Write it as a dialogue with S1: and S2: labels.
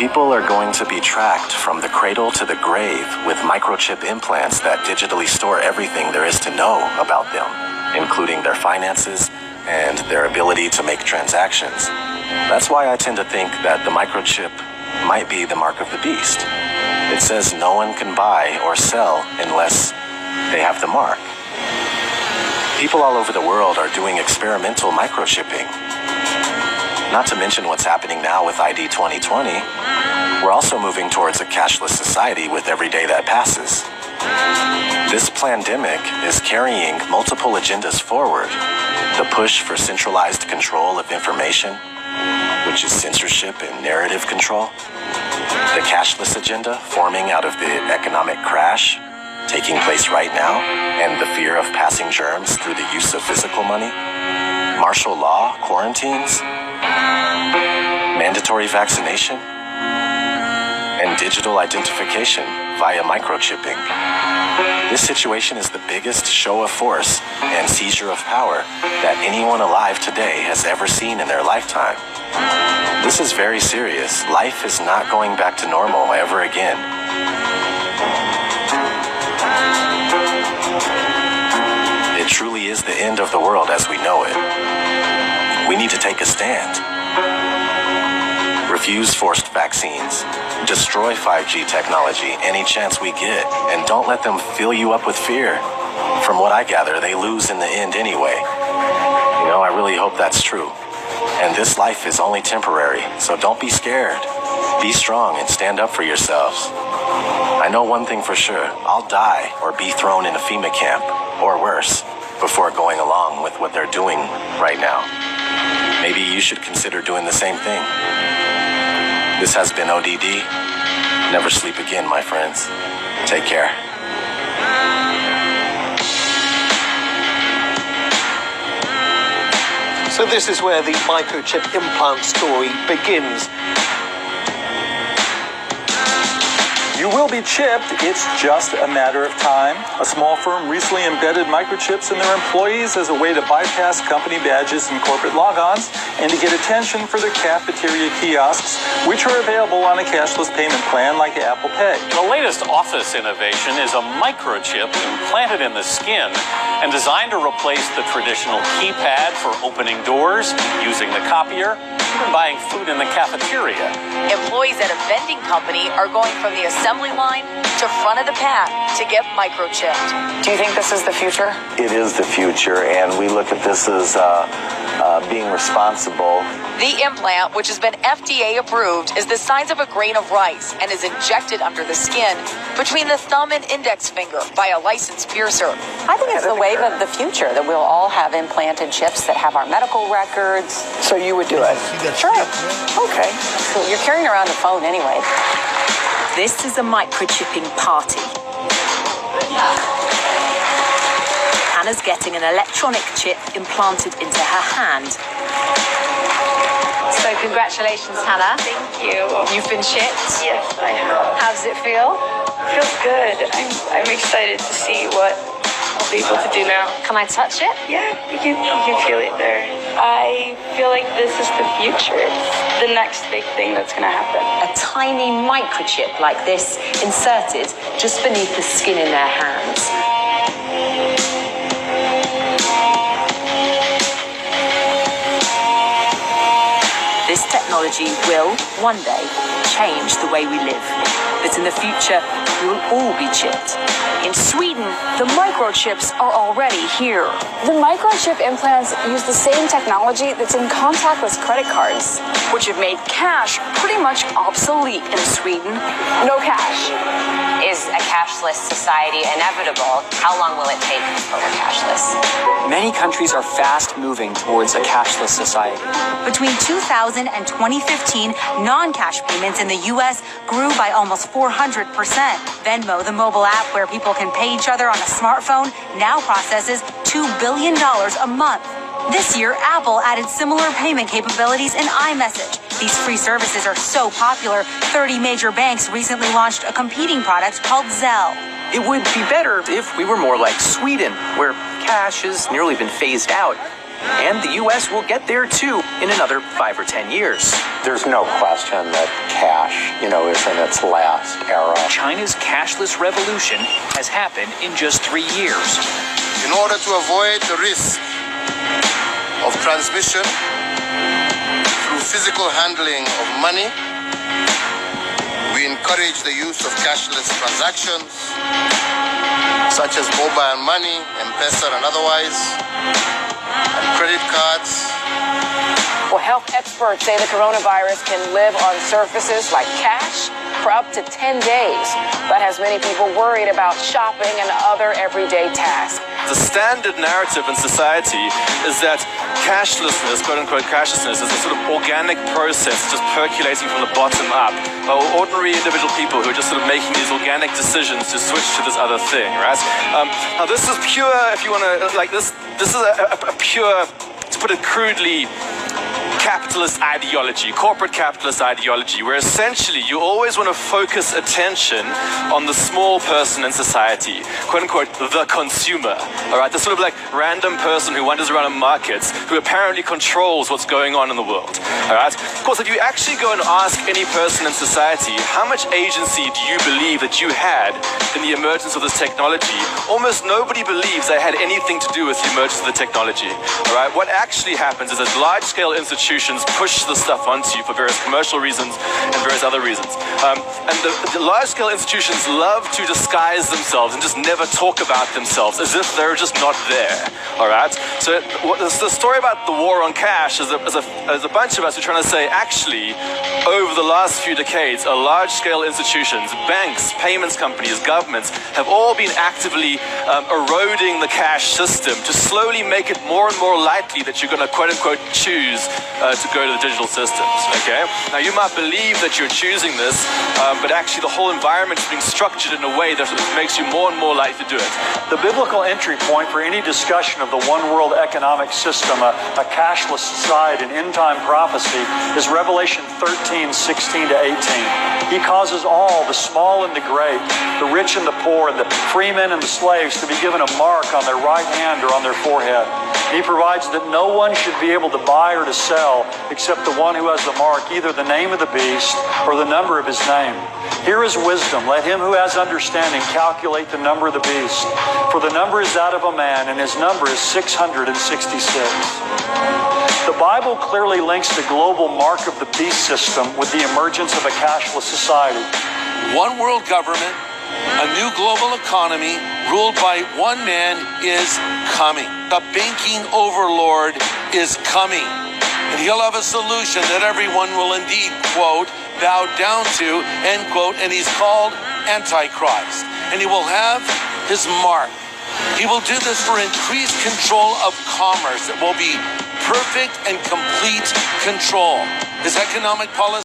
S1: People are going to be tracked from the cradle to the grave with microchip implants that digitally store everything there is to know about them, including their finances and their ability to make transactions. That's why I tend to think that the microchip might be the mark of the beast. It says no one can buy or sell unless they have the mark. People all over the world are doing experimental microchipping. Not to mention what's happening now with ID 2020, we're also moving towards a cashless society with every day that passes. This pandemic is carrying multiple agendas forward. The push for centralized control of information, which is censorship and narrative control. The cashless agenda forming out of the economic crash taking place right now, and the fear of passing germs through the use of physical money. Martial law, quarantines, mandatory vaccination, and digital identification via microchipping. This situation is the biggest show of force and seizure of power that anyone alive today has ever seen in their lifetime. This is very serious. Life is not going back to normal ever again. It truly is the end of the world as we know it. We need to take a stand. Refuse forced vaccines. Destroy 5G technology any chance we get, and don't let them fill you up with fear. From what I gather, they lose in the end anyway. You know, I really hope that's true. And this life is only temporary, so don't be scared. Be strong and stand up for yourselves. I know one thing for sure. I'll die or be thrown in a FEMA camp, or worse, before going along with what they're doing right now. Maybe you should consider doing the same thing. This has been ODD. Never sleep again, my friends. Take care.
S2: So this is where the microchip implant story begins.
S3: You will be chipped, it's just a matter of time. A small firm recently embedded microchips in their employees as a way to bypass company badges and corporate logons and to get attention for their cafeteria kiosks, which are available on a cashless payment plan like Apple Pay.
S4: The latest office innovation is a microchip implanted in the skin and designed to replace the traditional keypad for opening doors, using the copier, or buying food in the cafeteria.
S5: Employees at a vending company are going from the assembly line to front of the pack to get microchipped. Do you think this is the future?
S6: It is the future, and we look at this as being responsible.
S5: The implant, which has been FDA approved, is the size of a grain of rice and is injected under the skin between the thumb and index finger by a licensed piercer.
S7: I think it's the wave of the future that we'll all have implanted chips that have our medical records.
S2: So you would do it?
S7: Sure.
S2: Okay.
S7: So you're carrying around a phone anyway.
S8: This is a microchipping party. Hannah's getting an electronic chip implanted into her hand.
S9: So congratulations, Hannah.
S10: Thank you.
S9: You've been chipped?
S10: Yes, I have.
S9: How does it feel?
S10: It feels good. I'm excited to see what I'll be able to do now.
S9: Can I touch it?
S10: Yeah, you can feel it there. I feel like this is the future. It's the next big thing that's going to happen.
S8: A tiny microchip like this inserted just beneath the skin in their hands. This technology will, one day, change the way we live. But in the future, we will all be chipped.
S11: In Sweden, the microchips are already here.
S12: The microchip implants use the same technology that's in contactless credit cards,
S11: which have made cash pretty much obsolete in Sweden.
S12: No cash.
S7: Is a cashless society inevitable? How long will it take before we're cashless?
S13: Many countries are fast moving towards a cashless society.
S8: Between 2000 and 2015, non-cash payments in the U.S. grew by almost 400%. Venmo, the mobile app where people can pay each other on a smartphone, now processes $2 billion a month. This year, Apple added similar payment capabilities in iMessage. These free services are so popular, 30 major banks recently launched a competing product called Zelle.
S13: It would be better if we were more like Sweden, where cash has nearly been phased out. And the U.S. will get there too in another 5 or 10 years.
S14: There's no question that cash, is in its last era.
S15: China's cashless revolution has happened in just 3 years.
S16: In order to avoid the risk of transmission through physical handling of money, we encourage the use of cashless transactions, such as mobile money, M-Pesa and otherwise, and credit cards.
S17: Well, health experts say the coronavirus can live on surfaces like cash for up to 10 days. That has many people worried about shopping and other everyday tasks.
S18: The standard narrative in society is that cashlessness, quote-unquote cashlessness, is a sort of organic process just percolating from the bottom up. Ordinary individual people who are just sort of making these organic decisions to switch to this other thing, right? Now this is pure, if you want to, this is a pure, to put it crudely, capitalist ideology, corporate capitalist ideology, where essentially you always want to focus attention on the small person in society, quote unquote, the consumer, all right? The sort of like random person who wanders around in markets, who apparently controls what's going on in the world, all right? Of course, if you actually go and ask any person in society, how much agency do you believe that you had in the emergence of this technology? Almost nobody believes they had anything to do with the emergence of the technology, all right? What actually happens is that large-scale institutions push the stuff onto you for various commercial reasons and various other reasons. And the large-scale institutions love to disguise themselves and just never talk about themselves as if they're just not there, all right? So the story about the war on cash is a bunch of us who are trying to say, actually, over the last few decades, large-scale institutions, banks, payments companies, governments, have all been actively eroding the cash system to slowly make it more and more likely that you're going to, quote-unquote, choose to go to the digital systems, okay? Now, you might believe that you're choosing this, but actually the whole environment is being structured in a way that makes you more and more likely to do it.
S3: The biblical entry point for any discussion of the one world economic system, a cashless society, an end-time prophecy, is Revelation 13, 16 to 18. He causes all, the small and the great, the rich and the poor, the freemen and the slaves, to be given a mark on their right hand or on their forehead. He provides that no one should be able to buy or to sell except the one who has the mark, either the name of the beast or the number of his name. Here is wisdom. Let him who has understanding calculate the number of the beast. For the number is that of a man, and his number is 666. The Bible clearly links the global mark of the beast system with the emergence of a cashless society.
S19: One world government, a new global economy ruled by one man is coming. The banking overlord is coming. And he'll have a solution that everyone will indeed, quote, bow down to, end quote, and he's called Antichrist. And he will have his mark. He will do this for increased control of commerce. It will be perfect and complete control. His economic policy